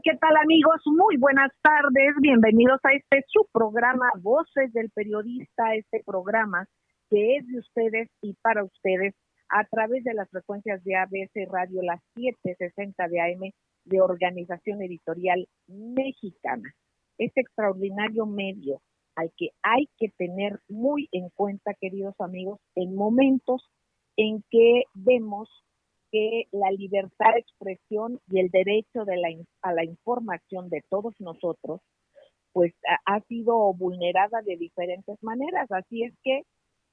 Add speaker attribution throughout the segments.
Speaker 1: ¿Qué tal, amigos? Muy buenas tardes, bienvenidos a su programa Voces del Periodista, este programa que es de ustedes y para ustedes a través de las frecuencias de ABC Radio, las 760 de AM de Organización Editorial Mexicana. Este extraordinario medio al que hay que tener muy en cuenta, queridos amigos, en momentos en que vemos que la libertad de expresión y el derecho a la información de todos nosotros, pues ha sido vulnerada de diferentes maneras. Así es que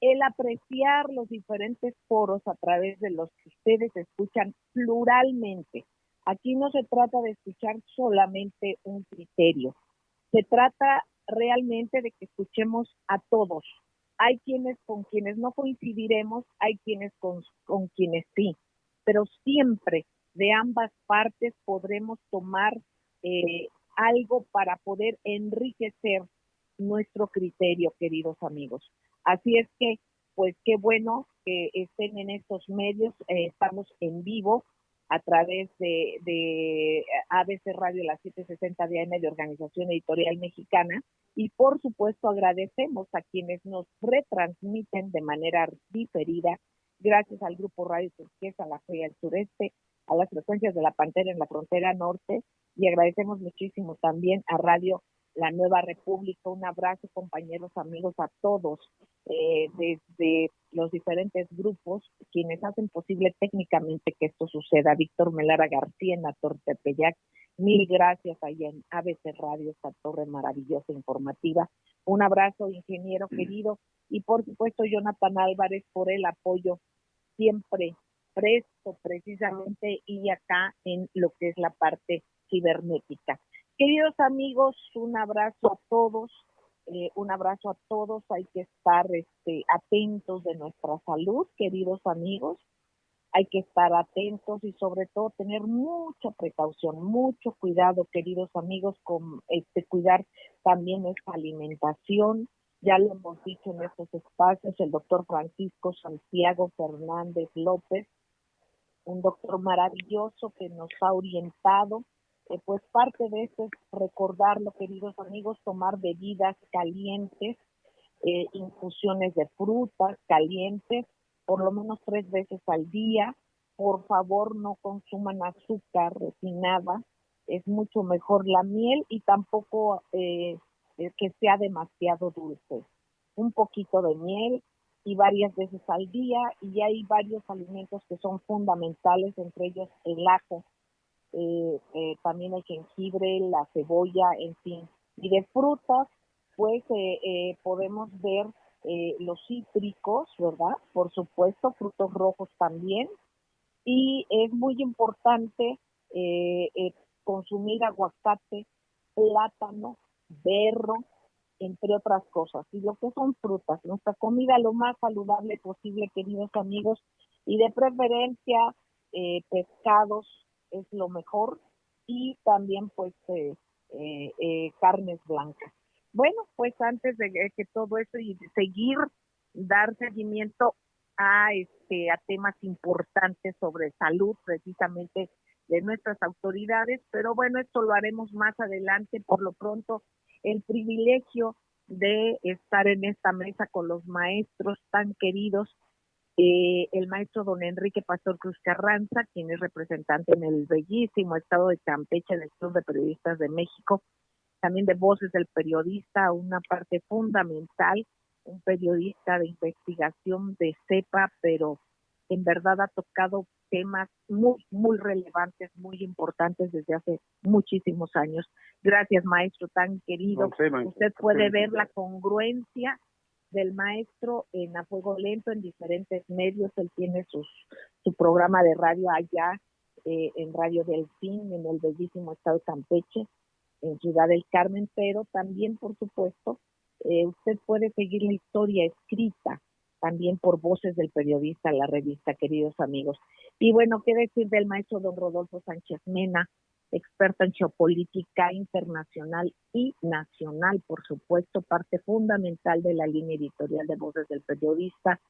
Speaker 1: el apreciar los diferentes foros a través de los que ustedes escuchan pluralmente, aquí no se trata de escuchar solamente un criterio, se trata realmente de que escuchemos a todos. Hay quienes con quienes no coincidiremos, hay quienes con quienes sí, pero siempre de ambas partes podremos tomar algo para poder enriquecer nuestro criterio, queridos amigos. Así es que, pues qué bueno que estén en estos medios, estamos en vivo a través de ABC Radio, las 760 de AM de Organización Editorial Mexicana, y por supuesto agradecemos a quienes nos retransmiten de manera diferida, gracias al Grupo Radio Turquesa, a la Feria del Sureste, a las frecuencias de la Pantera en la frontera norte, y agradecemos muchísimo también a Radio La Nueva República. Un abrazo, compañeros, amigos, a todos, desde los diferentes grupos, quienes hacen posible técnicamente que esto suceda. Víctor Melara García en la Torre Tepeyac, mil gracias allá en ABC Radio, esta torre maravillosa informativa. Un abrazo, ingeniero querido, y por supuesto Jonathan Álvarez por el apoyo siempre presto precisamente y acá en lo que es la parte cibernética. Queridos amigos, un abrazo a todos, hay que estar atentos de nuestra salud, queridos amigos, hay que estar atentos y sobre todo tener mucha precaución, mucho cuidado, queridos amigos, con cuidar también nuestra alimentación. Ya lo hemos dicho en estos espacios, el doctor Francisco Santiago Fernández López, un doctor maravilloso que nos ha orientado, pues parte de esto es recordarlo, queridos amigos, tomar bebidas calientes, infusiones de frutas calientes, por lo menos 3 veces al día. Por favor, no consuman azúcar refinada, es mucho mejor la miel y tampoco que sea demasiado dulce. Un poquito de miel y varias veces al día, y hay varios alimentos que son fundamentales, entre ellos el ajo, también el jengibre, la cebolla, en fin. Y de frutas, pues podemos ver los cítricos, ¿verdad? Por supuesto, frutos rojos también. Y es muy importante consumir aguacate, plátano, berro, entre otras cosas. Y lo que son frutas, nuestra comida lo más saludable posible, queridos amigos, y de preferencia pescados es lo mejor, y también pues carnes blancas. Bueno, pues antes de que todo eso y dar seguimiento a temas importantes sobre salud, precisamente de nuestras autoridades, pero bueno, esto lo haremos más adelante. Por lo pronto, el privilegio de estar en esta mesa con los maestros tan queridos, el maestro don Enrique Pastor Cruz Carranza, quien es representante en el bellísimo estado de Campeche del Club de Periodistas de México, también de Voces del Periodista, una parte fundamental, un periodista de investigación de cepa, pero en verdad ha tocado temas muy, muy relevantes, muy importantes desde hace muchísimos años. Gracias, maestro tan querido. Usted puede ver la congruencia del maestro en A Fuego Lento en diferentes medios. Él tiene su programa de radio allá en Radio Delfín, en el bellísimo estado de Campeche, en Ciudad del Carmen, pero también, por supuesto, usted puede seguir la historia escrita también por Voces del Periodista, la revista, queridos amigos. Y bueno, qué decir del maestro don Rodolfo Sánchez Mena, experto en geopolítica internacional y nacional, por supuesto, parte fundamental de la línea editorial de Voces del Periodista,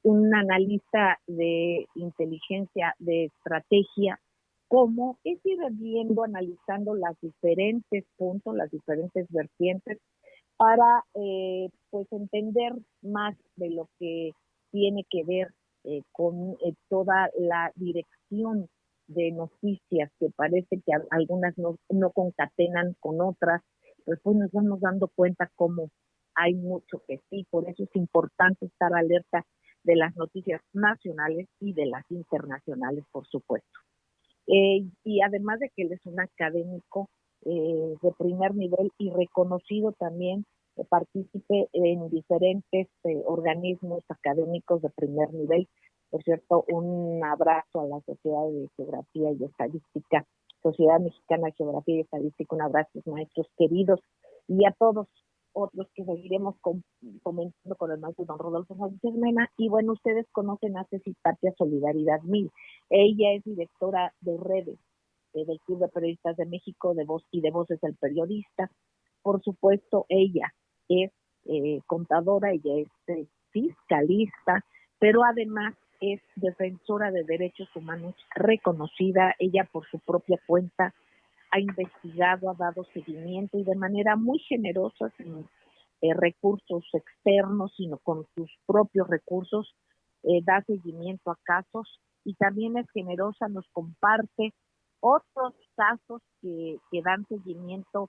Speaker 1: un analista de inteligencia, de estrategia, cómo es ir viendo, analizando las diferentes puntos, las diferentes vertientes, para pues entender más de lo que tiene que ver con toda la dirección de noticias, que parece que algunas no concatenan con otras, después nos vamos dando cuenta cómo hay mucho que sí, por eso es importante estar alerta de las noticias nacionales y de las internacionales, por supuesto. Y además de que él es un académico de primer nivel y reconocido también, partícipe en diferentes organismos académicos de primer nivel. Por cierto, un abrazo a la Sociedad de Geografía y Estadística, Sociedad Mexicana de Geografía y Estadística, un abrazo a los maestros queridos y a todos otros que seguiremos comentando con el maestro don Rodolfo Sánchez Mena. Y bueno, ustedes conocen a Ceci Tapia, Solidaridad 1000. Ella es directora de redes del Club de Periodistas de México, de Voz y de Voces del Periodista. Por supuesto, ella es contadora, ella es fiscalista, pero además es defensora de derechos humanos reconocida. Ella por su propia cuenta ha investigado, ha dado seguimiento y de manera muy generosa, sin recursos externos, sino con sus propios recursos, da seguimiento a casos y también es generosa, nos comparte otros casos que dan seguimiento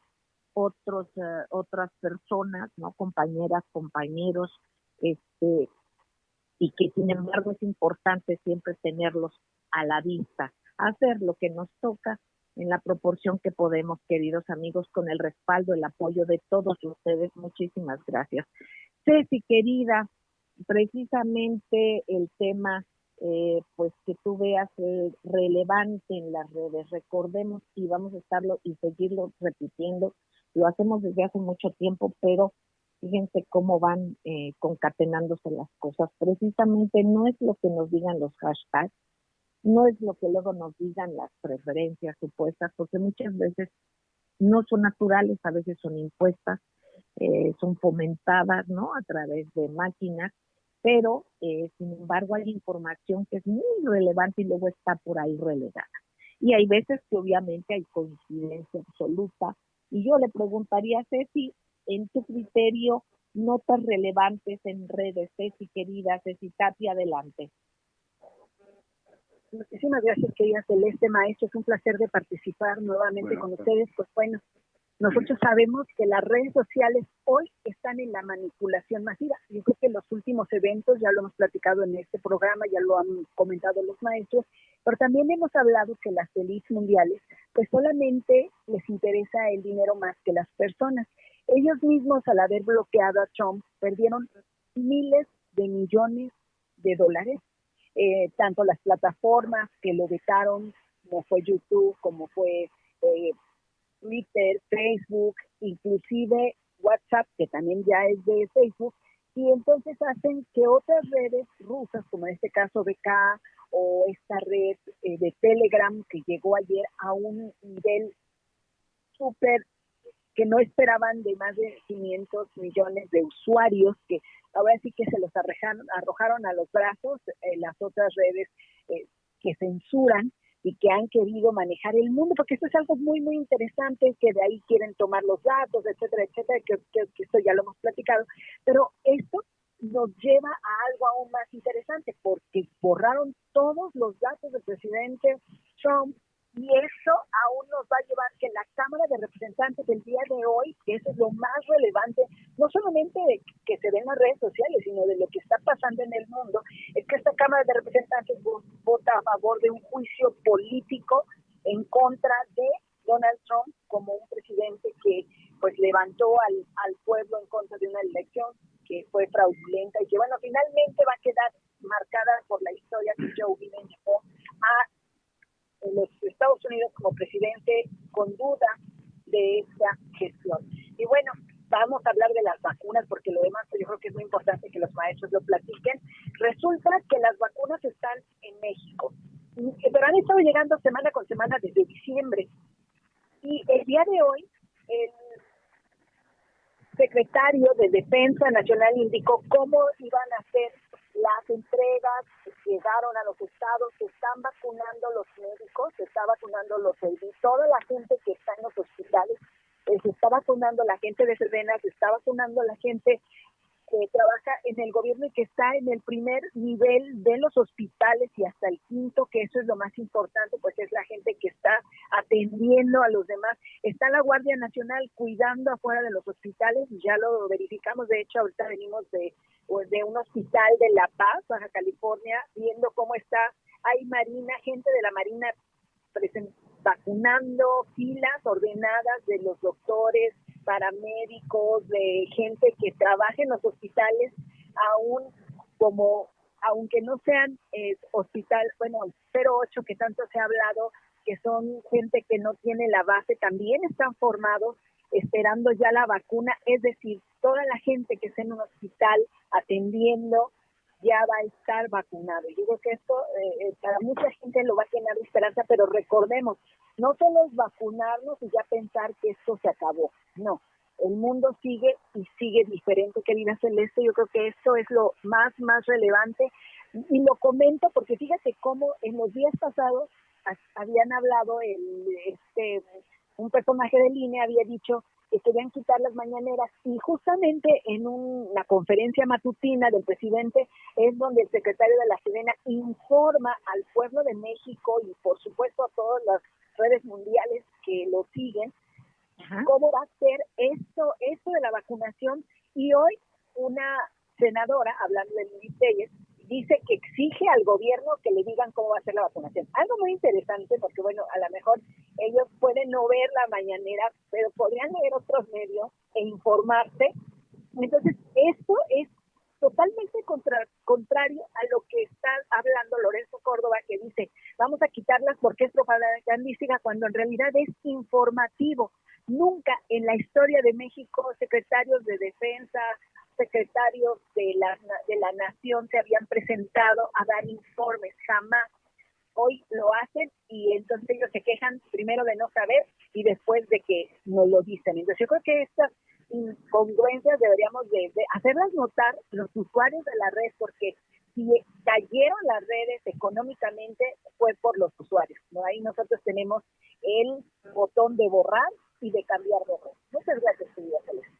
Speaker 1: otras personas, ¿no? Compañeras, compañeros, y que sin embargo es importante siempre tenerlos a la vista, hacer lo que nos toca en la proporción que podemos, queridos amigos, con el respaldo, el apoyo de todos ustedes. Muchísimas gracias. Ceci, querida, precisamente el tema pues que tú veas relevante en las redes, recordemos y vamos a estarlo y seguirlo repitiendo, lo hacemos desde hace mucho tiempo, pero fíjense cómo van concatenándose las cosas. Precisamente no es lo que nos digan los hashtags, no es lo que luego nos digan las preferencias supuestas, porque muchas veces no son naturales, a veces son impuestas, son fomentadas, ¿no? A través de máquinas, pero sin embargo hay información que es muy relevante y luego está por ahí relegada. Y hay veces que obviamente hay coincidencia absoluta. Y yo le preguntaría a Ceci, en tu criterio, notas relevantes en redes, Ceci querida, Ceci Tapia, adelante.
Speaker 2: Muchísimas gracias, querida Celeste, maestro, es un placer de participar nuevamente con ustedes. Pues bueno, nosotros sabemos que las redes sociales hoy están en la manipulación masiva. Yo creo que los últimos eventos, ya lo hemos platicado en este programa, ya lo han comentado los maestros, pero también hemos hablado que las élites mundiales, pues solamente les interesa el dinero más que las personas. Ellos mismos, al haber bloqueado a Trump, perdieron miles de millones de dólares. Tanto las plataformas que lo vetaron, como fue YouTube, como fue Twitter, Facebook, inclusive WhatsApp, que también ya es de Facebook, y entonces hacen que otras redes rusas, como en este caso VK o esta red de Telegram, que llegó ayer a un nivel súper que no esperaban, de más de 500 millones de usuarios, que ahora sí que se los arrojaron a los brazos las otras redes que censuran y que han querido manejar el mundo, porque esto es algo muy, muy interesante, que de ahí quieren tomar los datos, etcétera, etcétera, que esto ya lo hemos platicado, pero esto nos lleva a algo aún más interesante, porque borraron todos los datos del presidente Trump. Y eso aún nos va a llevar que la Cámara de Representantes del día de hoy, que eso es lo más relevante, no solamente de que se ven las redes sociales, sino de lo que está pasando en el mundo, es que esta Cámara de Representantes vota a favor de un juicio político en contra de Donald Trump como un presidente que pues levantó al pueblo en contra de una elección que fue fraudulenta y que bueno, finalmente va a quedar marcada por la historia que Joe Biden llevó a los Estados Unidos como presidente con duda de esta gestión. Y bueno, vamos a hablar de las vacunas, porque lo demás yo creo que es muy importante que los maestros lo platiquen. Resulta que las vacunas están en México, pero han estado llegando semana con semana desde diciembre. Y el día de hoy, el secretario de Defensa Nacional indicó cómo iban a ser las entregas, llegaron a los estados, se están vacunando los médicos, se está vacunando toda la gente que está en los hospitales, se está vacunando la gente de Sedena, se está vacunando la gente que trabaja en el gobierno y que está en el primer nivel de los hospitales y hasta el quinto, que eso es lo más importante, pues es la gente que está atendiendo a los demás. Está la Guardia Nacional cuidando afuera de los hospitales y ya lo verificamos. De hecho, ahorita venimos de un hospital de La Paz, Baja California, viendo cómo está. Hay Marina, gente de la Marina vacunando, filas ordenadas de los doctores, paramédicos, de gente que trabaja en los hospitales, aunque no sean hospital, 08 que tanto se ha hablado, que son gente que no tiene la base, también están formados esperando ya la vacuna, es decir, toda la gente que está en un hospital atendiendo ya va a estar vacunado. Yo creo que esto para mucha gente lo va a llenar de esperanza, pero recordemos, no solo es vacunarnos y ya pensar que esto se acabó, no. El mundo sigue y sigue diferente, querida Celeste. Yo creo que esto es lo más relevante. Y lo comento porque fíjate cómo en los días pasados habían hablado, un personaje de línea había dicho que querían quitar las mañaneras, y justamente en una conferencia matutina del presidente es donde el secretario de la Sedena informa al pueblo de México y por supuesto a todas las redes mundiales que lo siguen, cómo va a ser esto de la vacunación. Y hoy una senadora, hablando de Lili Telles, dice que exige al gobierno que le digan cómo va a ser la vacunación. Algo muy interesante, porque bueno, a lo mejor ellos pueden no ver la mañanera, pero podrían leer otros medios e informarse. Entonces, esto es totalmente contrario a lo que está hablando Lorenzo Córdoba, que dice, vamos a quitarlas porque es propagandística, cuando en realidad es informativo. Nunca en la historia de México secretarios de defensa, secretarios de la nación se habían presentado a dar informes, jamás. Hoy lo hacen y entonces ellos se quejan primero de no saber y después de que nos lo dicen. Entonces yo creo que estas incongruencias deberíamos de hacerlas notar los usuarios de la red, porque si cayeron las redes económicamente fue por los usuarios, ¿no? Ahí nosotros tenemos el botón de borrar y de cambiar de red. Muchas gracias, querida Celeste.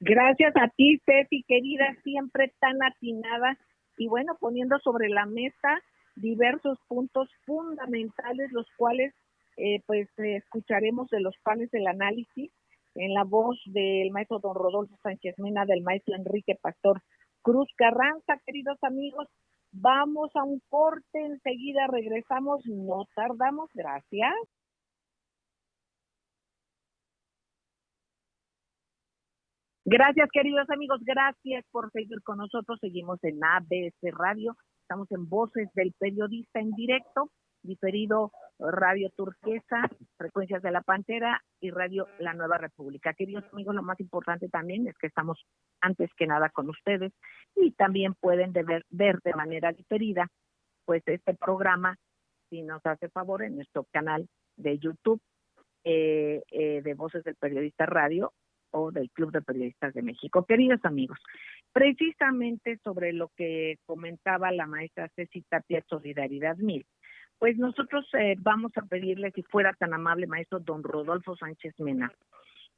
Speaker 1: Gracias a ti, Ceci, querida, siempre tan atinada y bueno, poniendo sobre la mesa diversos puntos fundamentales, los cuales escucharemos de los panes del análisis en la voz del maestro don Rodolfo Sánchez Mena, del maestro Enrique Pastor Cruz Carranza. Queridos amigos, vamos a un corte, enseguida regresamos, no tardamos, gracias. Gracias, queridos amigos, gracias por seguir con nosotros. Seguimos en ABC Radio, estamos en Voces del Periodista en directo, diferido Radio Turquesa, Frecuencias de la Pantera y Radio La Nueva República. Queridos amigos, lo más importante también es que estamos antes que nada con ustedes y también pueden ver de manera diferida pues este programa, si nos hace favor, en nuestro canal de YouTube de Voces del Periodista Radio o del Club de Periodistas de México. Queridos amigos, precisamente sobre lo que comentaba la maestra Ceci Tapia, Solidaridad 1000, pues nosotros vamos a pedirle, si fuera tan amable, maestro don Rodolfo Sánchez Mena,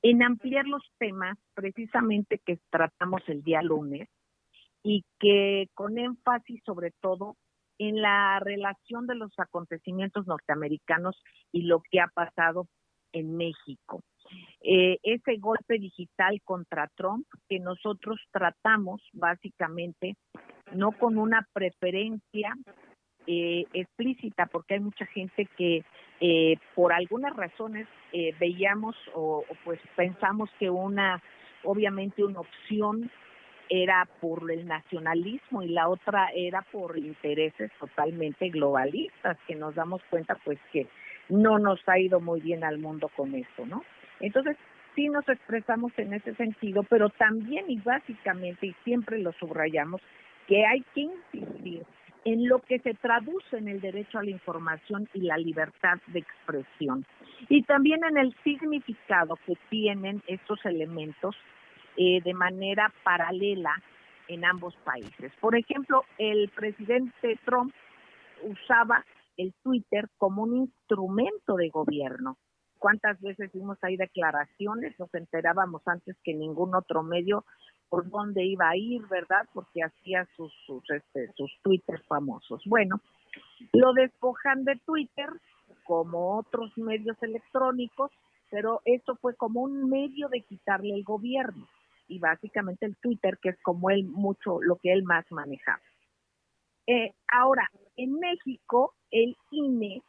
Speaker 1: en ampliar los temas precisamente que tratamos el día lunes y que con énfasis sobre todo en la relación de los acontecimientos norteamericanos y lo que ha pasado en México. Ese golpe digital contra Trump que nosotros tratamos básicamente no con una preferencia explícita, porque hay mucha gente que por algunas razones veíamos o pues pensamos que obviamente una opción era por el nacionalismo y la otra era por intereses totalmente globalistas, que nos damos cuenta pues que no nos ha ido muy bien al mundo con esto, ¿no? Entonces, sí nos expresamos en ese sentido, pero también y básicamente, y siempre lo subrayamos, que hay que insistir en lo que se traduce en el derecho a la información y la libertad de expresión, y también en el significado que tienen estos elementos de manera paralela en ambos países. Por ejemplo, el presidente Trump usaba el Twitter como un instrumento de gobierno. ¿Cuántas veces vimos ahí declaraciones? Nos enterábamos antes que ningún otro medio por dónde iba a ir, ¿verdad? Porque hacía sus Twitter famosos. Bueno, lo despojan de Twitter como otros medios electrónicos, pero eso fue como un medio de quitarle el gobierno y básicamente el Twitter, que es como él mucho lo que él más manejaba. Ahora, en México, el INE,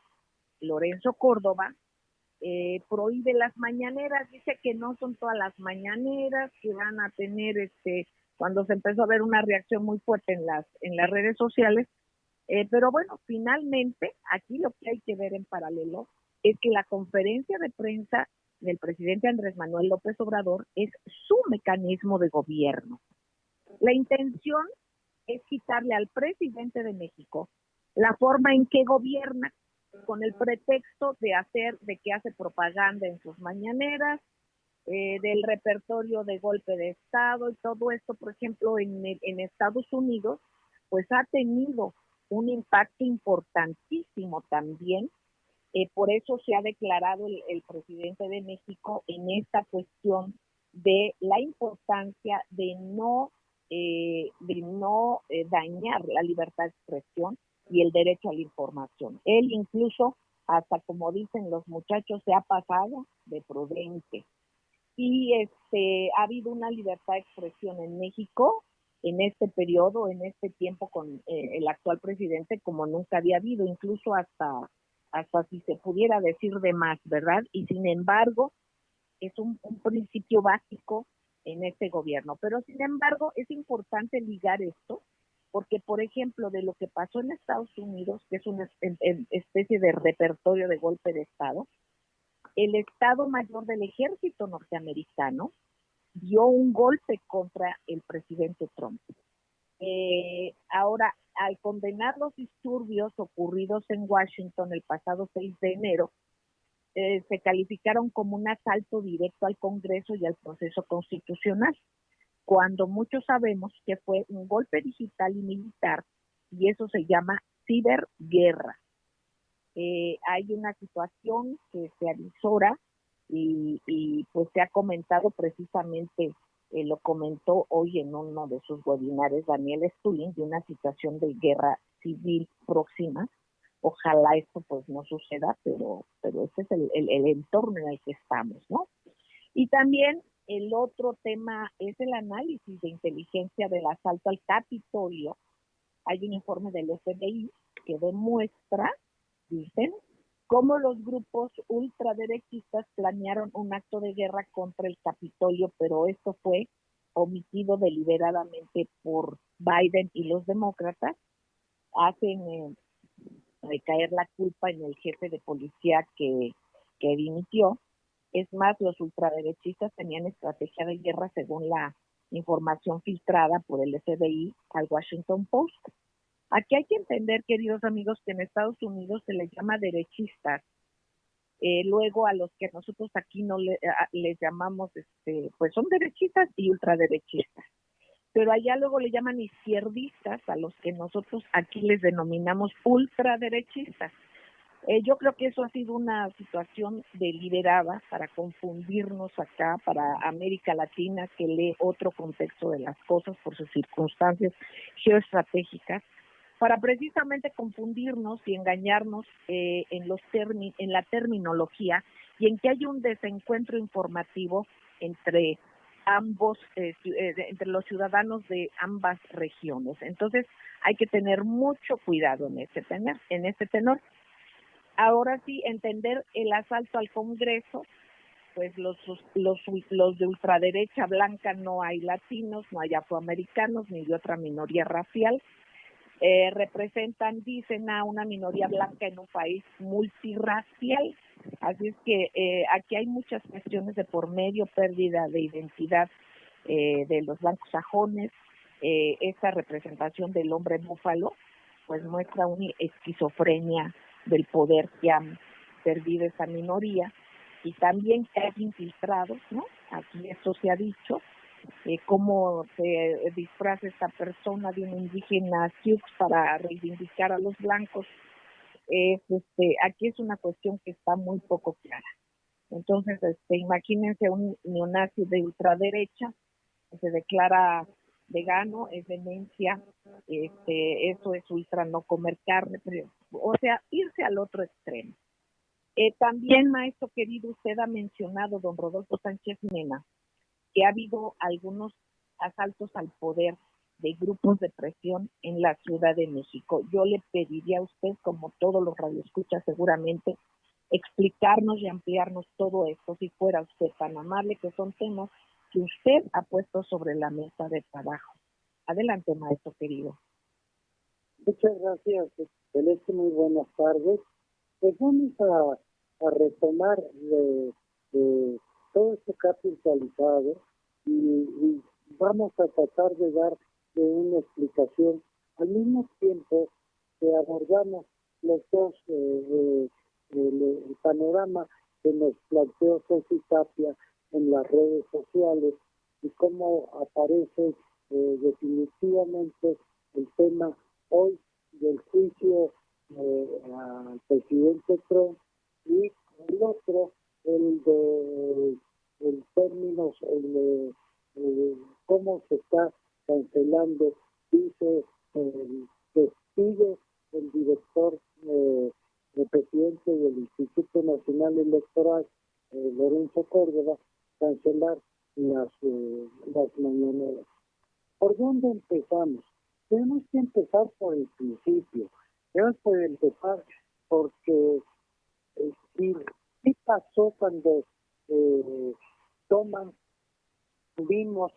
Speaker 1: Lorenzo Córdoba, prohíbe las mañaneras, dice que no son todas las mañaneras, que van a tener, cuando se empezó a ver una reacción muy fuerte en las redes sociales, pero bueno, finalmente, aquí lo que hay que ver en paralelo es que la conferencia de prensa del presidente Andrés Manuel López Obrador es su mecanismo de gobierno. La intención es quitarle al presidente de México la forma en que gobierna, con el pretexto de que hace propaganda en sus mañaneras, del repertorio de golpe de Estado y todo esto, por ejemplo, en Estados Unidos, pues ha tenido un impacto importantísimo también. Por eso se ha declarado el presidente de México en esta cuestión de la importancia de no dañar la libertad de expresión y el derecho a la información. Él incluso, hasta como dicen los muchachos, se ha pasado de prudente. Y ha habido una libertad de expresión en México en este periodo, en este tiempo con el actual presidente, como nunca había habido, incluso hasta si se pudiera decir de más, ¿verdad? Y sin embargo, es un principio básico en este gobierno. Pero sin embargo, es importante ligar esto, porque, por ejemplo, de lo que pasó en Estados Unidos, que es una especie de repertorio de golpe de Estado, el Estado Mayor del Ejército norteamericano dio un golpe contra el presidente Trump. Ahora, al condenar los disturbios ocurridos en Washington el pasado 6 de enero, se calificaron como un asalto directo al Congreso y al proceso constitucional, cuando muchos sabemos que fue un golpe digital y militar, y eso se llama ciberguerra. Hay una situación que se avisora y pues se ha comentado precisamente, lo comentó hoy en uno de sus webinares Daniel Stulin, de una situación de guerra civil próxima. Ojalá esto pues no suceda, pero ese es el entorno en el que estamos, ¿no? Y también el otro tema es el análisis de inteligencia del asalto al Capitolio. Hay un informe del FBI que demuestra, dicen, cómo los grupos ultraderechistas planearon un acto de guerra contra el Capitolio, pero esto fue omitido deliberadamente por Biden y los demócratas. Hacen recaer la culpa en el jefe de policía que dimitió. Es más, los ultraderechistas tenían estrategia de guerra según la información filtrada por el FBI al Washington Post. Aquí hay que entender, queridos amigos, que en Estados Unidos se les llama derechistas, luego a los que nosotros aquí no les llamamos, pues son derechistas y ultraderechistas, pero allá luego le llaman izquierdistas a los que nosotros aquí les denominamos ultraderechistas. Yo creo que eso ha sido una situación deliberada para confundirnos acá, para América Latina, que lee otro contexto de las cosas por sus circunstancias geoestratégicas, para precisamente confundirnos y engañarnos en la terminología y en que hay un desencuentro informativo entre entre los ciudadanos de ambas regiones. Entonces hay que tener mucho cuidado en este tenor. Ahora sí, entender el asalto al Congreso, pues los de ultraderecha blanca, no hay latinos, no hay afroamericanos, ni de otra minoría racial. representan, dicen, a una minoría blanca en un país multirracial. Así es que aquí hay muchas cuestiones de por medio, pérdida de identidad de los blancos sajones. Esta representación del hombre búfalo pues muestra una esquizofrenia del poder que han perdido esa minoría, y también que hay infiltrados, ¿no? Aquí eso se ha dicho, cómo se disfraza esta persona de un indígena sioux para reivindicar a los blancos. Aquí es una cuestión que está muy poco clara. Entonces, imagínense un neonazi de ultraderecha que se declara vegano, es demencia, eso es ultra no comer carne, pero, o sea, irse al otro extremo. También, maestro querido, usted ha mencionado, don Rodolfo Sánchez Mena, que ha habido algunos asaltos al poder de grupos de presión en la Ciudad de México. Yo le pediría a usted, como todos los radioescuchas seguramente, explicarnos y ampliarnos todo esto, si fuera usted tan amable, que son temas que usted ha puesto sobre la mesa de trabajo. Adelante, maestro querido.
Speaker 3: Muchas gracias, Celeste, muy buenas tardes. Pues vamos a retomar de todo esto que ha puntualizado y vamos a tratar de dar una explicación al mismo tiempo que abordamos los dos el panorama que nos planteó Ceci Tapia en las redes sociales y cómo aparece definitivamente el tema hoy del juicio al presidente Trump, y el otro, el términos, cómo se está cancelando, dice, despide el director, el presidente del Instituto Nacional Electoral, Lorenzo Córdoba, cancelar las mañaneras. ¿Por dónde empezamos? Tenemos que empezar por el principio. Tenemos que empezar porque ¿qué pasó cuando vimos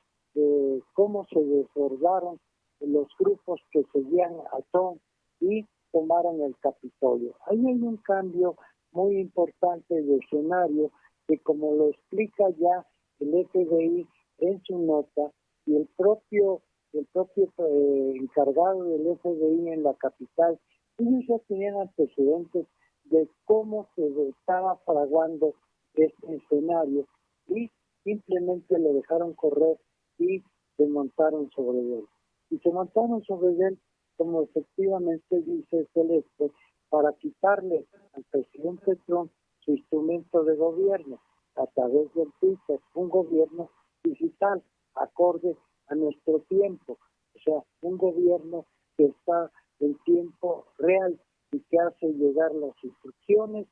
Speaker 3: cómo se desbordaron los grupos que seguían a Trump y tomaron el Capitolio? Ahí hay un cambio muy importante de escenario que, como lo explica ya el FBI en su nota, y el propio encargado del FBI en la capital, ellos ya tenían antecedentes de cómo se estaba fraguando este escenario y simplemente lo dejaron correr y se montaron sobre él. Y se montaron sobre él, como efectivamente dice Celeste, para quitarle al presidente Trump su instrumento de gobierno a través del Twitter, un gobierno digital, acorde a nuestro tiempo, o sea, un gobierno que está en tiempo real y que hace llegar las instrucciones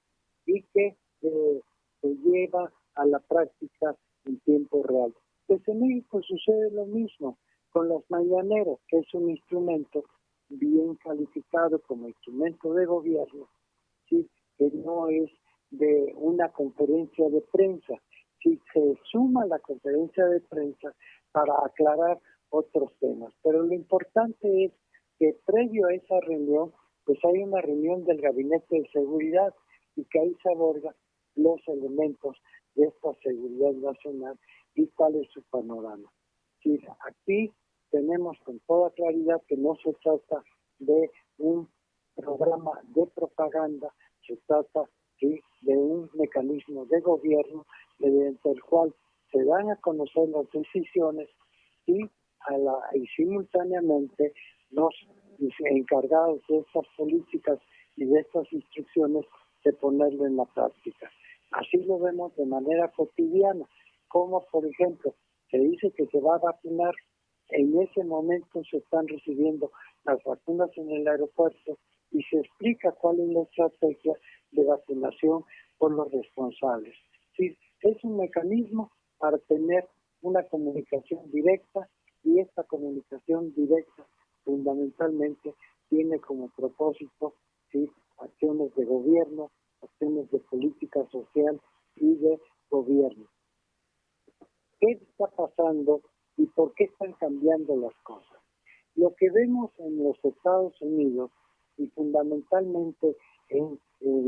Speaker 3: y que se lleva a la práctica en tiempo real. Pues en México sucede lo mismo con las mañaneras, que es un instrumento bien calificado como instrumento de gobierno, ¿sí? Que no es de una conferencia de prensa. Si se suma la conferencia de prensa para aclarar otros temas. Pero lo importante es que previo a esa reunión, pues hay una reunión del Gabinete de Seguridad y que ahí se abordan los elementos de esta seguridad nacional y cuál es su panorama. Sí, aquí tenemos con toda claridad que no se trata de un programa de propaganda, se trata de un mecanismo de gobierno mediante el cual se dan a conocer las decisiones y simultáneamente los encargados de estas políticas y de estas instrucciones de ponerlo en la práctica. Así lo vemos de manera cotidiana, como por ejemplo se dice que se va a vacunar, en ese momento se están recibiendo las vacunas en el aeropuerto y se explica cuál es la estrategia de vacunación por los responsables. Sí, es un mecanismo para tener una comunicación directa, y esta comunicación directa fundamentalmente tiene como propósito, ¿sí?, acciones de gobierno, acciones de política social y de gobierno. ¿Qué está pasando y por qué están cambiando las cosas? Lo que vemos en los Estados Unidos y fundamentalmente en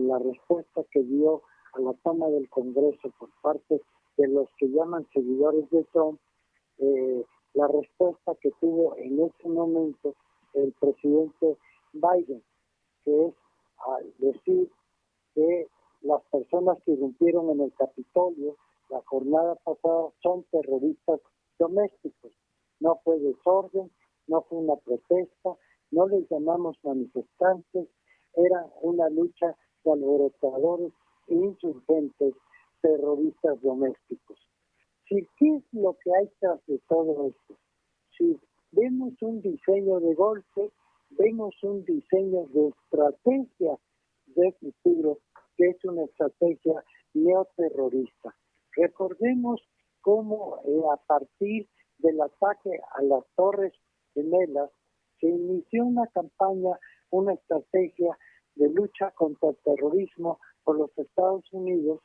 Speaker 3: la respuesta que dio a la toma del Congreso por parte de los que llaman seguidores de Trump, la respuesta que tuvo en ese momento el presidente Biden, que es al decir que las personas que irrumpieron en el Capitolio la jornada pasada son terroristas domésticos. No fue desorden, no fue una protesta, no les llamamos manifestantes, era una lucha de alborotadores e insurgentes terroristas domésticos. Sí, ¿qué es lo que hay tras de todo esto? Si vemos un diseño de golpe, vemos un diseño de estrategia de futuro, que es una estrategia neoterrorista. Recordemos cómo a partir del ataque a las Torres Gemelas se inició una campaña, una estrategia de lucha contra el terrorismo por los Estados Unidos,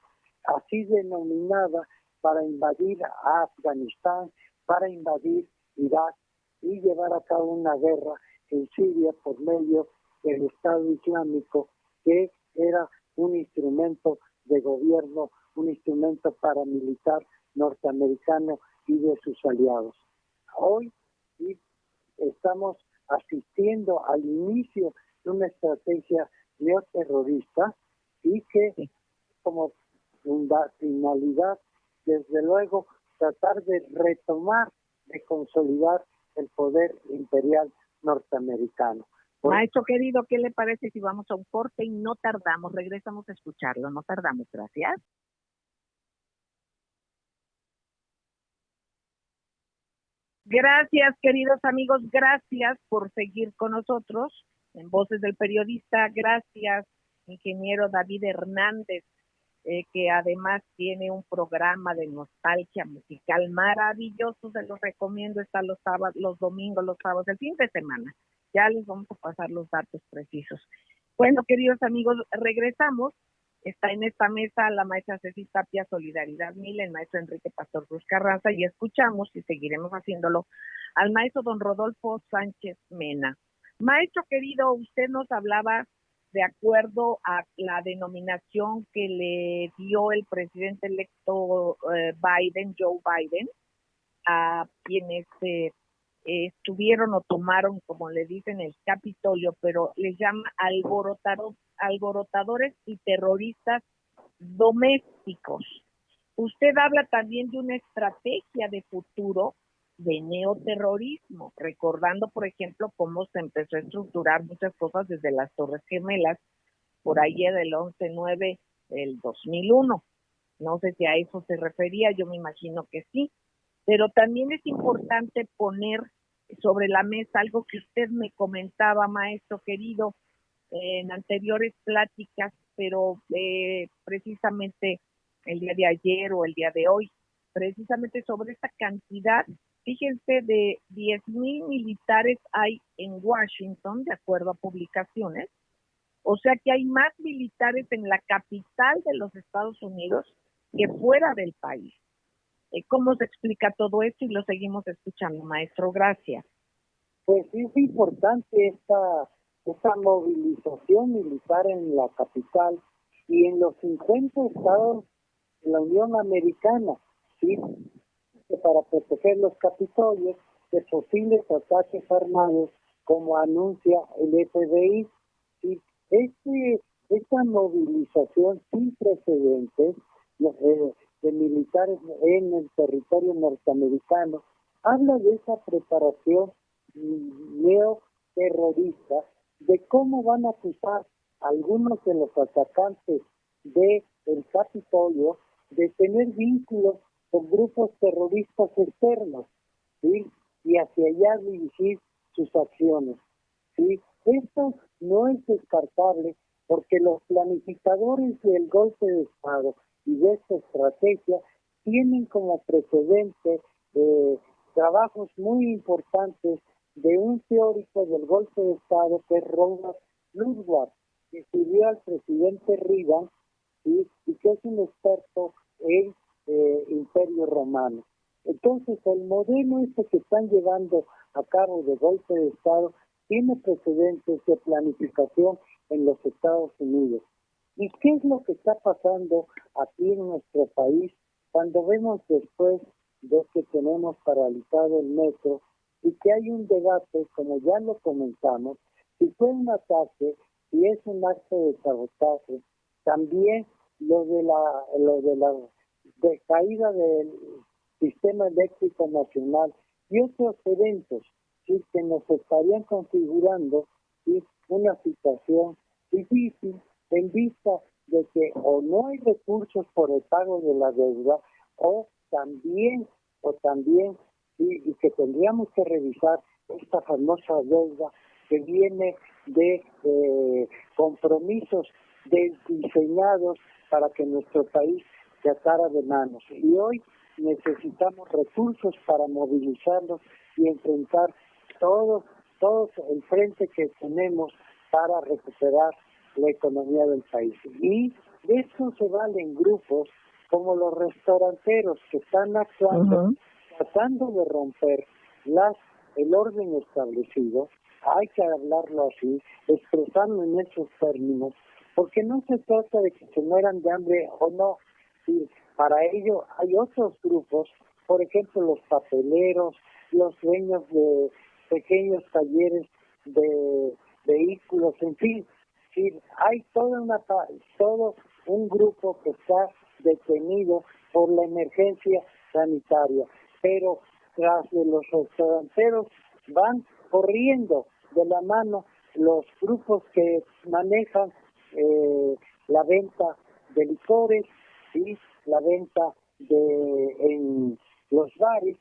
Speaker 3: así denominada, para invadir a Afganistán, para invadir Irak y llevar a cabo una guerra en Siria por medio del Estado Islámico, que era un instrumento de gobierno, un instrumento paramilitar norteamericano y de sus aliados. Hoy estamos asistiendo al inicio de una estrategia neoterrorista y que como finalidad, desde luego, tratar de retomar, de consolidar el poder imperial norteamericano.
Speaker 1: Maestro querido, ¿qué le parece si vamos a un corte y no tardamos? Regresamos a escucharlo, no tardamos, gracias. Gracias, queridos amigos, gracias por seguir con nosotros en Voces del Periodista. Gracias, ingeniero David Hernández, que además tiene un programa de nostalgia musical maravilloso, se los recomiendo, está los sábados, los domingos, los sábados, el fin de semana. Ya les vamos a pasar los datos precisos. Bueno, queridos amigos, regresamos. Está en esta mesa la maestra Ceci Tapia, Solidaridad 1000, el maestro Enrique Pastor Cruz Carranza, y escuchamos, y seguiremos haciéndolo, al maestro don Rodolfo Sánchez Mena. Maestro querido, usted nos hablaba de acuerdo a la denominación que le dio el presidente electo Biden, Joe Biden, a quienes estuvieron o tomaron, como le dicen, el Capitolio, pero les llama alborotadores y terroristas domésticos. Usted habla también de una estrategia de futuro de neoterrorismo, recordando, por ejemplo, cómo se empezó a estructurar muchas cosas desde las Torres Gemelas, por ahí del 11/9 del 2001. No sé si a eso se refería, yo me imagino que sí, pero también es importante poner sobre la mesa algo que usted me comentaba, maestro querido, en anteriores pláticas, pero precisamente el día de ayer o el día de hoy, precisamente sobre esta cantidad. Fíjense, de 10,000 militares hay en Washington, de acuerdo a publicaciones, o sea que hay más militares en la capital de los Estados Unidos que fuera del país. ¿Cómo se explica todo esto? Y lo seguimos escuchando, maestro. Gracias.
Speaker 3: Pues es importante esta movilización militar en la capital y en los 50 estados de la Unión Americana, ¿sí? Para proteger los capitolios de posibles ataques armados, como anuncia el FBI. ¿Sí? Esta movilización sin precedentes de militares en el territorio norteamericano habla de esa preparación neoterrorista, de cómo van a acusar a algunos de los atacantes del Capitolio de tener vínculos con grupos terroristas externos, ¿sí? Y hacia allá dirigir sus acciones, ¿sí? Esto no es descartable porque los planificadores del golpe de Estado y de esta estrategia tienen como precedente trabajos muy importantes de un teórico del golpe de Estado que es Ronald Woodward, que sirvió al presidente Reagan, ¿sí? Y que es un experto en Imperio Romano. Entonces, el modelo que están llevando a cabo de golpe de Estado tiene precedentes de planificación en los Estados Unidos. ¿Y qué es lo que está pasando aquí en nuestro país cuando vemos después de que tenemos paralizado el metro y que hay un debate, como ya lo comentamos, si fue un ataque, si es un acto de sabotaje, también lo de la caída del sistema eléctrico nacional y otros eventos, ¿sí?, que nos estarían configurando, ¿sí?, una situación difícil en vista de que o no hay recursos por el pago de la deuda o también y que tendríamos que revisar esta famosa deuda que viene de compromisos diseñados para que nuestro país se atara de manos. Y hoy necesitamos recursos para movilizarlos y enfrentar todo el frente que tenemos para recuperar la economía del país. Y de esto se valen grupos como los restauranteros que están actuando, tratando de romper el orden establecido. Hay que hablarlo así, expresarlo en esos términos, porque no se trata de que se mueran de hambre o no. Sí, para ello hay otros grupos, por ejemplo los papeleros, los dueños de pequeños talleres de vehículos, en fin. Sí, hay todo un grupo que está detenido por la emergencia sanitaria, pero tras de los restauranteros van corriendo de la mano los grupos que manejan la venta de licores, ¿sí?, la venta en los bares,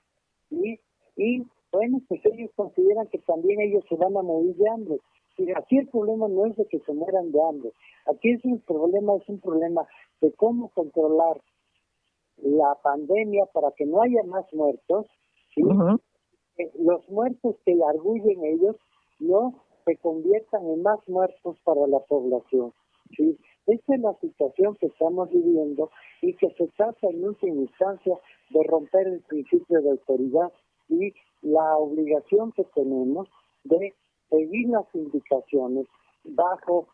Speaker 3: ¿sí?, y bueno, pues ellos consideran que también ellos se van a morir de hambre. Y aquí el problema no es de que se mueran de hambre, aquí es un problema de cómo controlar la pandemia para que no haya más muertos, ¿sí? Los muertos que arguyen ellos no se conviertan en más muertos para la población, ¿sí? Esta es la situación que estamos viviendo y que se trata en última instancia de romper el principio de autoridad y la obligación que tenemos de seguir las indicaciones bajo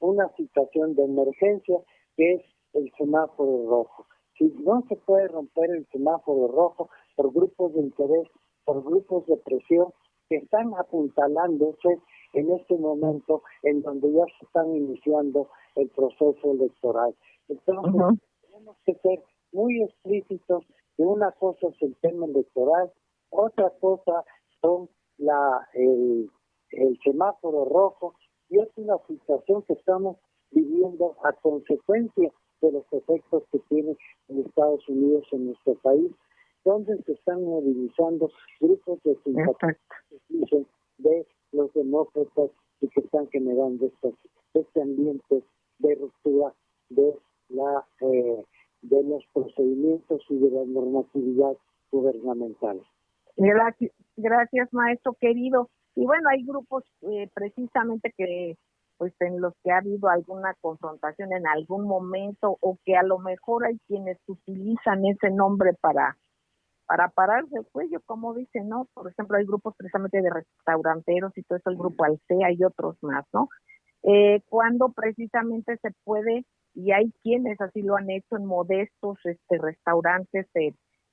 Speaker 3: una situación de emergencia que es el semáforo rojo. Si no se puede romper el semáforo rojo por grupos de interés, por grupos de presión que están apuntalándose en este momento en donde ya se están iniciando el proceso electoral. Entonces, tenemos que ser muy explícitos que una cosa es el tema electoral, otra cosa son el semáforo rojo, y es una situación que estamos viviendo a consecuencia de los efectos que tiene en Estados Unidos en nuestro país, donde se están movilizando grupos de simpatizantes de los demócratas y que están generando este ambiente de ruptura de los procedimientos y de la normatividad gubernamental.
Speaker 1: Gracias, maestro querido. Y bueno, hay grupos precisamente que pues en los que ha habido alguna confrontación en algún momento, o que a lo mejor hay quienes utilizan ese nombre para pararse el cuello, como dicen, ¿no? Por ejemplo, hay grupos precisamente de restauranteros y todo eso, el grupo Alsea y otros más, ¿no? Cuando precisamente se puede, y hay quienes así lo han hecho en modestos restaurantes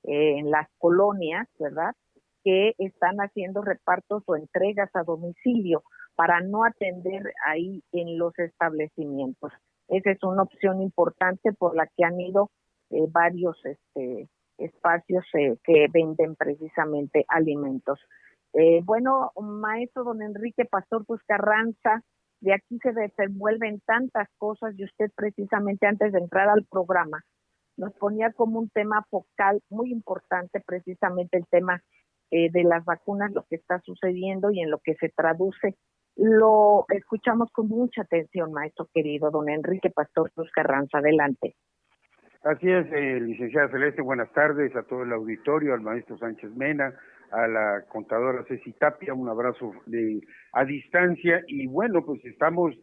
Speaker 1: en las colonias, ¿verdad?, que están haciendo repartos o entregas a domicilio para no atender ahí en los establecimientos. Esa es una opción importante por la que han ido varios espacios que venden precisamente alimentos. Bueno, maestro don Enrique Pastor Cruz Carranza, de aquí se desenvuelven tantas cosas, y usted precisamente antes de entrar al programa nos ponía como un tema focal muy importante precisamente el tema de las vacunas, lo que está sucediendo y en lo que se traduce. Lo escuchamos con mucha atención, maestro querido don Enrique Pastor Cruz Carranza. Adelante.
Speaker 4: Así es, licenciada Celeste, buenas tardes a todo el auditorio, al maestro Sánchez Mena, a la contadora Ceci Tapia, un abrazo a distancia. Y bueno, pues estamos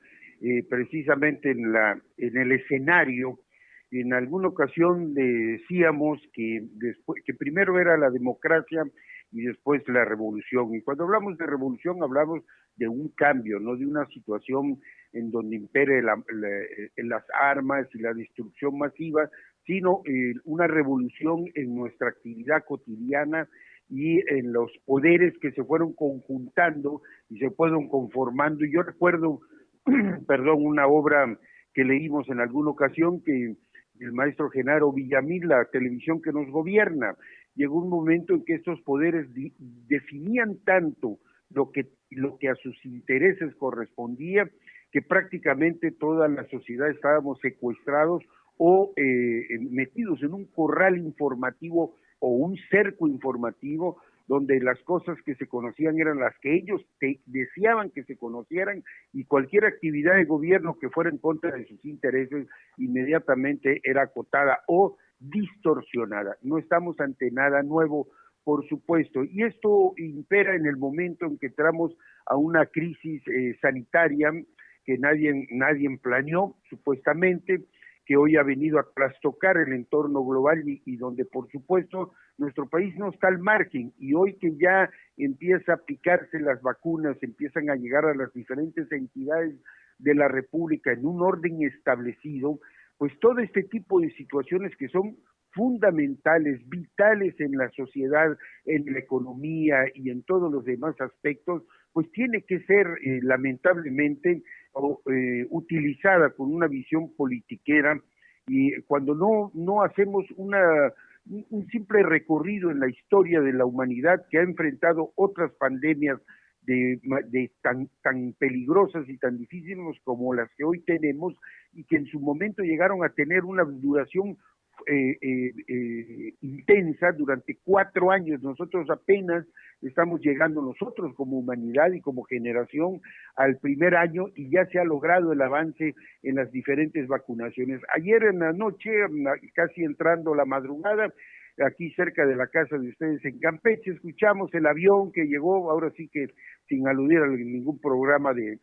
Speaker 4: precisamente en el escenario. En alguna ocasión decíamos que primero era la democracia y después la revolución. Y cuando hablamos de revolución hablamos de un cambio, no de una situación en donde impere las armas y la destrucción masiva, sino una revolución en nuestra actividad cotidiana y en los poderes que se fueron conjuntando y se fueron conformando. Y yo recuerdo, perdón, una obra que leímos en alguna ocasión, que el maestro Genaro Villamil, la televisión que nos gobierna, llegó un momento en que estos poderes definían tanto lo que a sus intereses correspondía, que prácticamente toda la sociedad estábamos secuestrados o metidos en un corral informativo o un cerco informativo, donde las cosas que se conocían eran las que ellos deseaban que se conocieran, y cualquier actividad de gobierno que fuera en contra de sus intereses inmediatamente era acotada o distorsionada. No estamos ante nada nuevo, por supuesto, y esto impera en el momento en que entramos a una crisis sanitaria que nadie planeó, supuestamente, que hoy ha venido a trastocar el entorno global y donde, por supuesto, nuestro país no está al margen. Y hoy que ya empieza a aplicarse las vacunas, empiezan a llegar a las diferentes entidades de la República en un orden establecido, pues todo este tipo de situaciones que son fundamentales, vitales en la sociedad, en la economía y en todos los demás aspectos, pues tiene que ser lamentablemente utilizada con una visión politiquera, y cuando no hacemos un simple recorrido en la historia de la humanidad, que ha enfrentado otras pandemias tan peligrosas y tan difíciles como las que hoy tenemos, y que en su momento llegaron a tener una duración intensa durante 4 años. Nosotros apenas estamos llegando, nosotros como humanidad y como generación, al primer año, y ya se ha logrado el avance en las diferentes vacunaciones. Ayer en la noche, casi entrando la madrugada, aquí cerca de la casa de ustedes en Campeche, escuchamos el avión que llegó, ahora sí que sin aludir a ningún programa de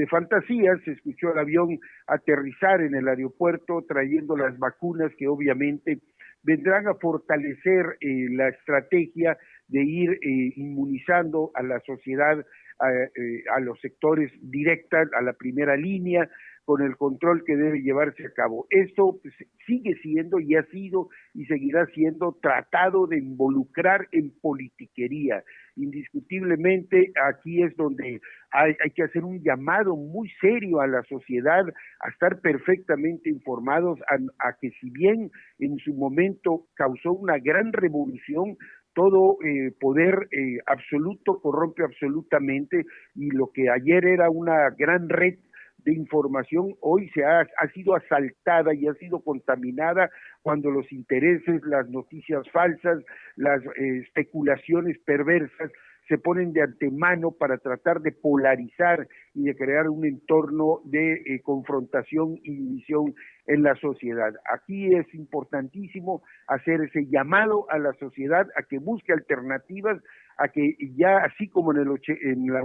Speaker 4: fantasías, se escuchó el avión aterrizar en el aeropuerto trayendo las vacunas que obviamente vendrán a fortalecer la estrategia de ir inmunizando a la sociedad, a los sectores directos, a la primera línea, con el control que debe llevarse a cabo. Esto pues, sigue siendo y ha sido y seguirá siendo tratado de involucrar en politiquería. Indiscutiblemente aquí es donde hay que hacer un llamado muy serio a la sociedad a estar perfectamente informados, a que si bien en su momento causó una gran revolución, todo poder absoluto corrompe absolutamente, y lo que ayer era una gran red de información hoy ha sido asaltada y ha sido contaminada cuando los intereses, las noticias falsas, las especulaciones perversas se ponen de antemano para tratar de polarizar y de crear un entorno de confrontación y división en la sociedad. Aquí es importantísimo hacer ese llamado a la sociedad a que busque alternativas, a que ya así como en el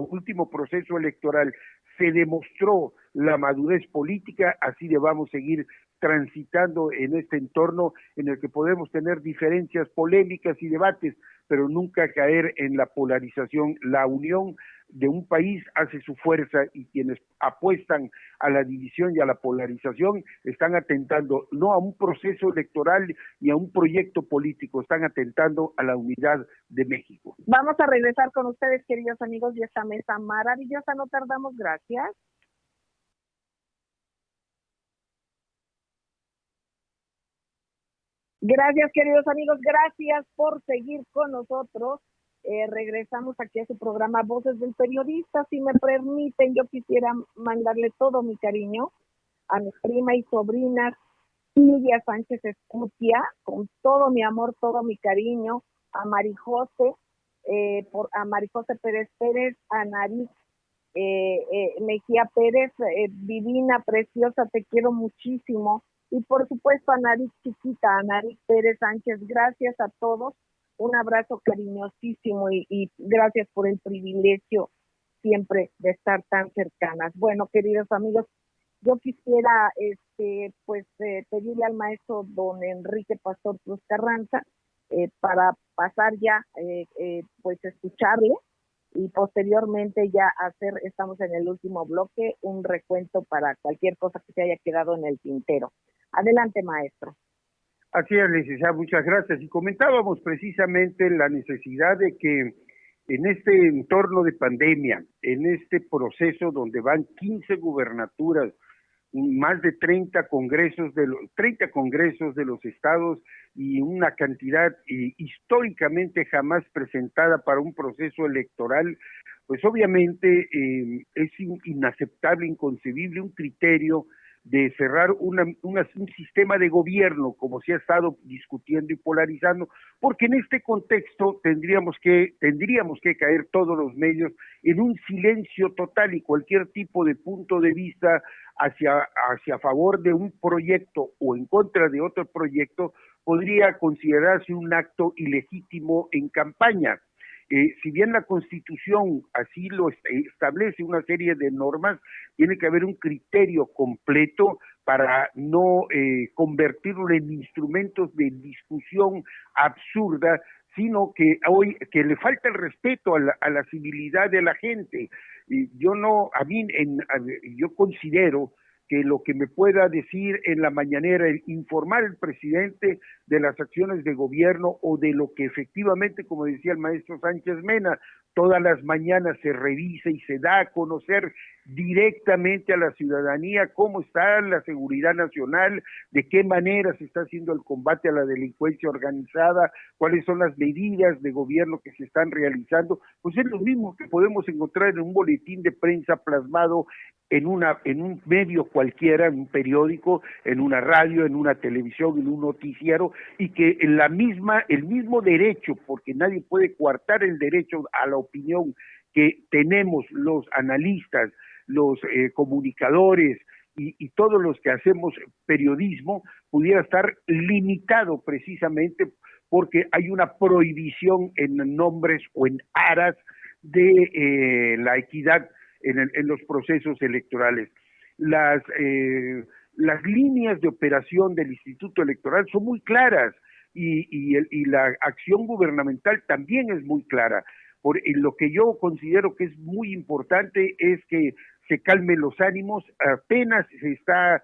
Speaker 4: último proceso electoral se demostró la madurez política, así debamos seguir transitando en este entorno en el que podemos tener diferencias polémicas y debates, pero nunca caer en la polarización. La unión de un país hace su fuerza, y quienes apuestan a la división y a la polarización están atentando no a un proceso electoral ni a un proyecto político, están atentando a la unidad de México.
Speaker 1: Vamos a regresar con ustedes, queridos amigos, de esta mesa maravillosa. No tardamos, gracias. Gracias, queridos amigos, gracias por seguir con nosotros. Regresamos aquí a su programa Voces del Periodista. Si me permiten, yo quisiera mandarle todo mi cariño a mi prima y sobrina Silvia Sánchez Escutia, con todo mi amor, todo mi cariño, a Marijose, a Marijose Pérez Pérez, a Narik Mejía Pérez, divina, preciosa, te quiero muchísimo. Y por supuesto a Narik chiquita, a Narik Pérez Sánchez, gracias a todos, un abrazo cariñosísimo y gracias por el privilegio siempre de estar tan cercanas. Bueno, queridos amigos, yo quisiera pedirle al maestro don Enrique Pastor Cruz Carranza para pasar ya, pues escucharle y posteriormente ya estamos en el último bloque, un recuento para cualquier cosa que se haya quedado en el tintero. Adelante, maestro.
Speaker 4: Así es, licenciada, muchas gracias. Y comentábamos precisamente la necesidad de que en este entorno de pandemia, en este proceso donde van 15 gubernaturas, más de 30 congresos de los estados y una cantidad históricamente jamás presentada para un proceso electoral, pues obviamente es inaceptable, inconcebible un criterio de cerrar un sistema de gobierno como se ha estado discutiendo y polarizando, porque en este contexto tendríamos que caer todos los medios en un silencio total y cualquier tipo de punto de vista hacia favor de un proyecto o en contra de otro proyecto podría considerarse un acto ilegítimo en campaña. Si bien la Constitución así lo establece, una serie de normas, tiene que haber un criterio completo para no convertirlo en instrumentos de discusión absurda, sino que le falta el respeto a la civilidad de la gente. Yo considero que lo que me pueda decir en la mañanera, informar al presidente de las acciones de gobierno o de lo que efectivamente, como decía el maestro Sánchez Mena, todas las mañanas se revisa y se da a conocer directamente a la ciudadanía cómo está la seguridad nacional, de qué manera se está haciendo el combate a la delincuencia organizada, cuáles son las medidas de gobierno que se están realizando, pues es lo mismo que podemos encontrar en un boletín de prensa plasmado en un medio cualquiera, en un periódico, en una radio, en una televisión, en un noticiero, y que el mismo derecho, porque nadie puede coartar el derecho a la opinión que tenemos los analistas, los comunicadores y todos los que hacemos periodismo, pudiera estar limitado precisamente porque hay una prohibición en nombres o en aras de la equidad en los procesos electorales. Las líneas de operación del Instituto Electoral son muy claras y la acción gubernamental también es muy clara. Lo que yo considero que es muy importante es que se calmen los ánimos. Apenas se está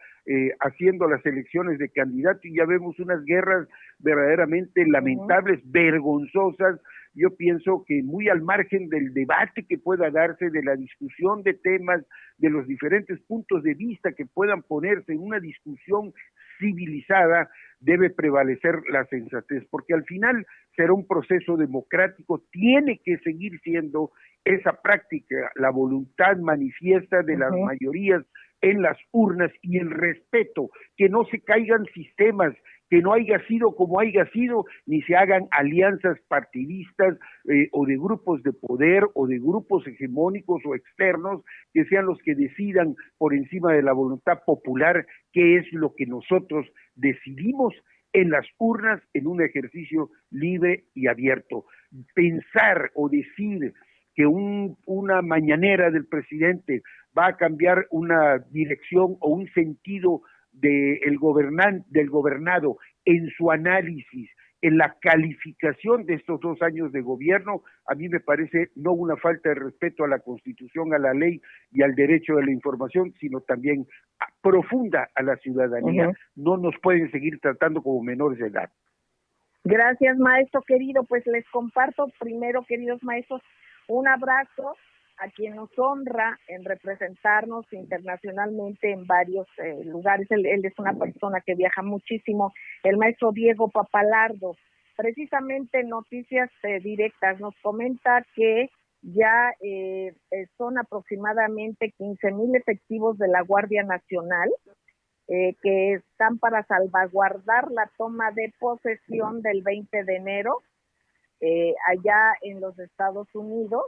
Speaker 4: haciendo las elecciones de candidatos y ya vemos unas guerras verdaderamente lamentables, vergonzosas. Yo pienso que muy al margen del debate que pueda darse, de la discusión de temas, de los diferentes puntos de vista que puedan ponerse en una discusión civilizada, debe prevalecer la sensatez, porque al final será un proceso democrático, tiene que seguir siendo esa práctica, la voluntad manifiesta de las mayorías en las urnas y el respeto, que no se caigan sistemas, que no haya sido como haya sido, ni se hagan alianzas partidistas o de grupos de poder o de grupos hegemónicos o externos que sean los que decidan por encima de la voluntad popular, que es lo que nosotros decidimos en las urnas en un ejercicio libre y abierto. Pensar o decir que una mañanera del presidente va a cambiar una dirección o un sentido del gobernado en su análisis, en la calificación de estos 2 años de gobierno, a mí me parece no una falta de respeto a la Constitución, a la ley y al derecho de la información, sino también profunda a la ciudadanía. No nos pueden seguir tratando como menores de edad.
Speaker 1: Gracias, maestro querido. Pues les comparto primero, queridos maestros, un abrazo a quien nos honra en representarnos internacionalmente en varios lugares. Él es una persona que viaja muchísimo, el maestro Diego Papalardo. Precisamente Noticias Directas nos comenta que ya son aproximadamente 15,000 efectivos de la Guardia Nacional que están para salvaguardar la toma de posesión del 20 de enero allá en los Estados Unidos.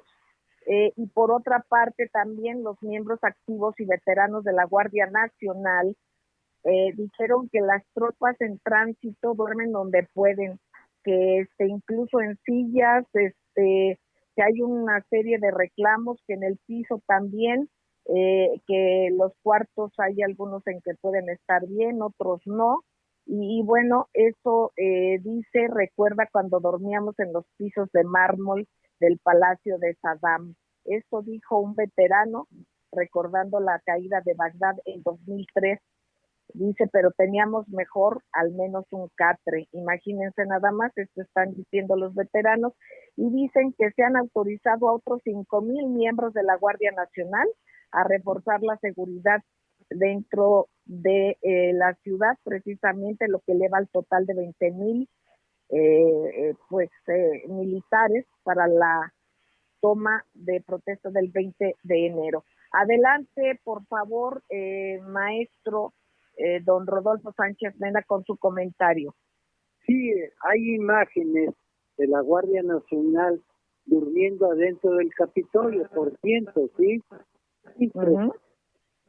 Speaker 1: Y por otra parte también los miembros activos y veteranos de la Guardia Nacional dijeron que las tropas en tránsito duermen donde pueden, que incluso en sillas, que hay una serie de reclamos, que en el piso también, que los cuartos hay algunos en que pueden estar bien, otros no, Y bueno, eso dice, recuerda cuando dormíamos en los pisos de mármol del Palacio de Saddam. Eso dijo un veterano recordando la caída de Bagdad en 2003. Dice, pero teníamos mejor al menos un catre. Imagínense nada más, esto están diciendo los veteranos, y dicen que se han autorizado a otros 5,000 miembros de la Guardia Nacional a reforzar la seguridad dentro de la ciudad, precisamente lo que eleva al total de 20,000 militares para la toma de protesta del 20 de enero. Adelante, por favor, maestro don Rodolfo Sánchez Mena, con su comentario.
Speaker 3: Sí, hay imágenes de la Guardia Nacional durmiendo adentro del Capitolio, por cientos, ¿sí?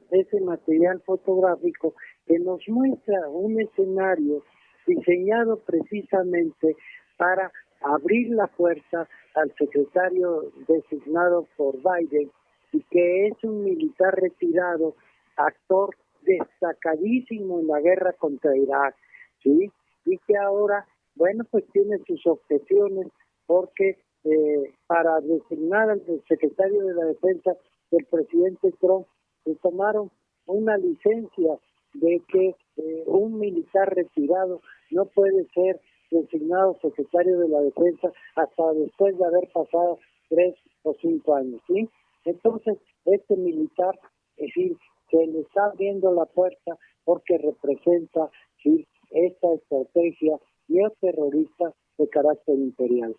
Speaker 3: Ese material fotográfico que nos muestra un escenario diseñado precisamente para abrir la puerta al secretario designado por Biden, y que es un militar retirado, actor destacadísimo en la guerra contra Irak, ¿sí? Y que ahora, bueno, pues tiene sus objeciones porque para designar al secretario de la Defensa del presidente Trump, se tomaron una licencia de que un militar retirado no puede ser designado secretario de la Defensa hasta después de haber pasado 3 o 5 años, ¿sí? Entonces, este militar, es decir, se le está abriendo la puerta porque representa, ¿sí?, esta estrategia neoterrorista de carácter imperial.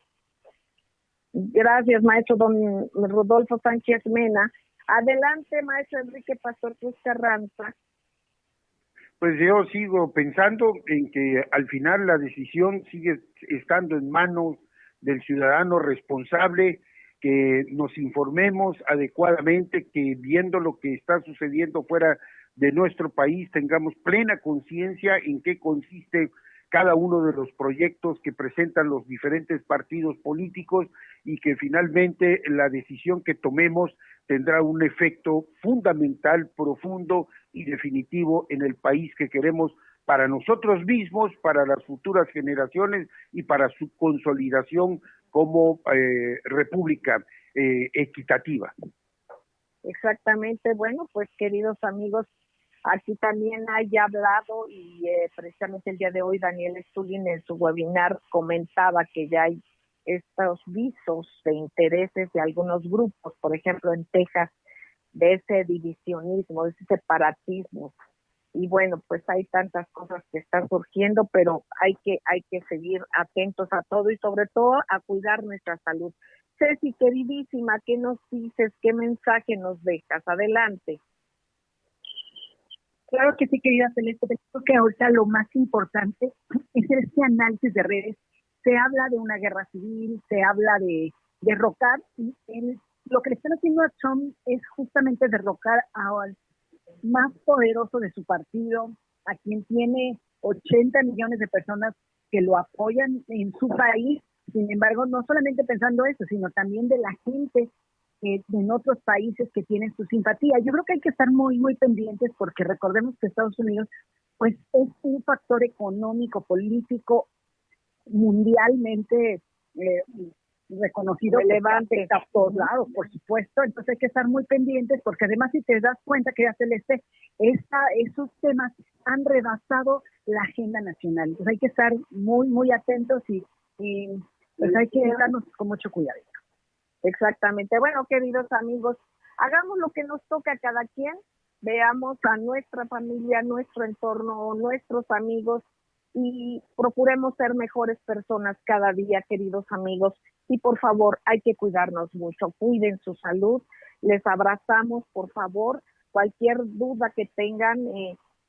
Speaker 1: Gracias, maestro don Rodolfo Sánchez Mena. Adelante, maestro Enrique Pastor Cruz Carranza.
Speaker 4: Pues yo sigo pensando en que al final la decisión sigue estando en manos del ciudadano responsable, que nos informemos adecuadamente, que viendo lo que está sucediendo fuera de nuestro país tengamos plena conciencia en qué consiste cada uno de los proyectos que presentan los diferentes partidos políticos, y que finalmente la decisión que tomemos tendrá un efecto fundamental, profundo y definitivo en el país que queremos para nosotros mismos, para las futuras generaciones y para su consolidación como república equitativa.
Speaker 1: Exactamente. Bueno, pues queridos amigos, aquí también hay hablado y precisamente el día de hoy Daniel Stulin en su webinar comentaba que ya hay estos visos de intereses de algunos grupos, por ejemplo en Texas, de ese divisionismo, de ese separatismo. Y bueno, pues hay tantas cosas que están surgiendo, pero hay que seguir atentos a todo y sobre todo a cuidar nuestra salud. Ceci, queridísima, ¿qué nos dices? ¿Qué mensaje nos dejas? Adelante.
Speaker 2: Claro que sí, querida Celeste, creo que ahorita lo más importante es este análisis de redes. Se habla de una guerra civil, se habla de derrocar, y lo que le están haciendo a Trump es justamente derrocar al más poderoso de su partido, a quien tiene 80 millones de personas que lo apoyan en su país. Sin embargo, no solamente pensando eso, sino también de la gente en otros países que tienen su simpatía. Yo creo que hay que estar muy, muy pendientes, porque recordemos que Estados Unidos pues es un factor económico, político, mundialmente reconocido, relevante a todos lados, por supuesto. Entonces hay que estar muy pendientes, porque además, si te das cuenta, que ya Celeste, esos temas han rebasado la agenda nacional. Entonces hay que estar muy, muy atentos y pues hay que darnos con mucho cuidado.
Speaker 1: Exactamente. Bueno, queridos amigos, hagamos lo que nos toca a cada quien, veamos a nuestra familia, nuestro entorno, nuestros amigos, y procuremos ser mejores personas cada día, queridos amigos. Y por favor, hay que cuidarnos mucho, cuiden su salud, les abrazamos, por favor. Cualquier duda que tengan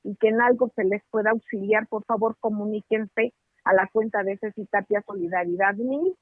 Speaker 1: y que en algo se les pueda auxiliar, por favor, comuníquense a la cuenta de Ceci Tapia Solidaridad 1000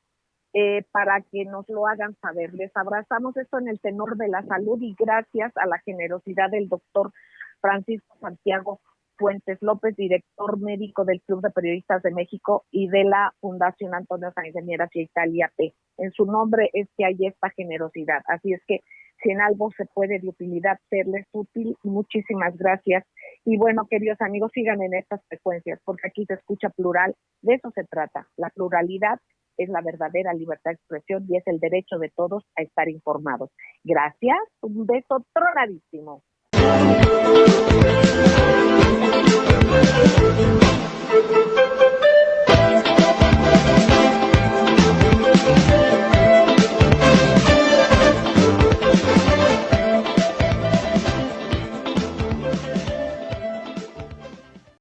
Speaker 1: para que nos lo hagan saber. Les abrazamos, esto en el tenor de la salud, y gracias a la generosidad del doctor Francisco Santiago Fuentes López, director médico del Club de Periodistas de México y de la Fundación Antonio Sáenz de Miera y Italia P. En su nombre es que hay esta generosidad. Así es que si en algo se puede de utilidad serles útil, muchísimas gracias. Y bueno, queridos amigos, sigan en estas frecuencias, porque aquí se escucha plural, de eso se trata. La pluralidad es la verdadera libertad de expresión y es el derecho de todos a estar informados. Gracias, un beso tronadísimo.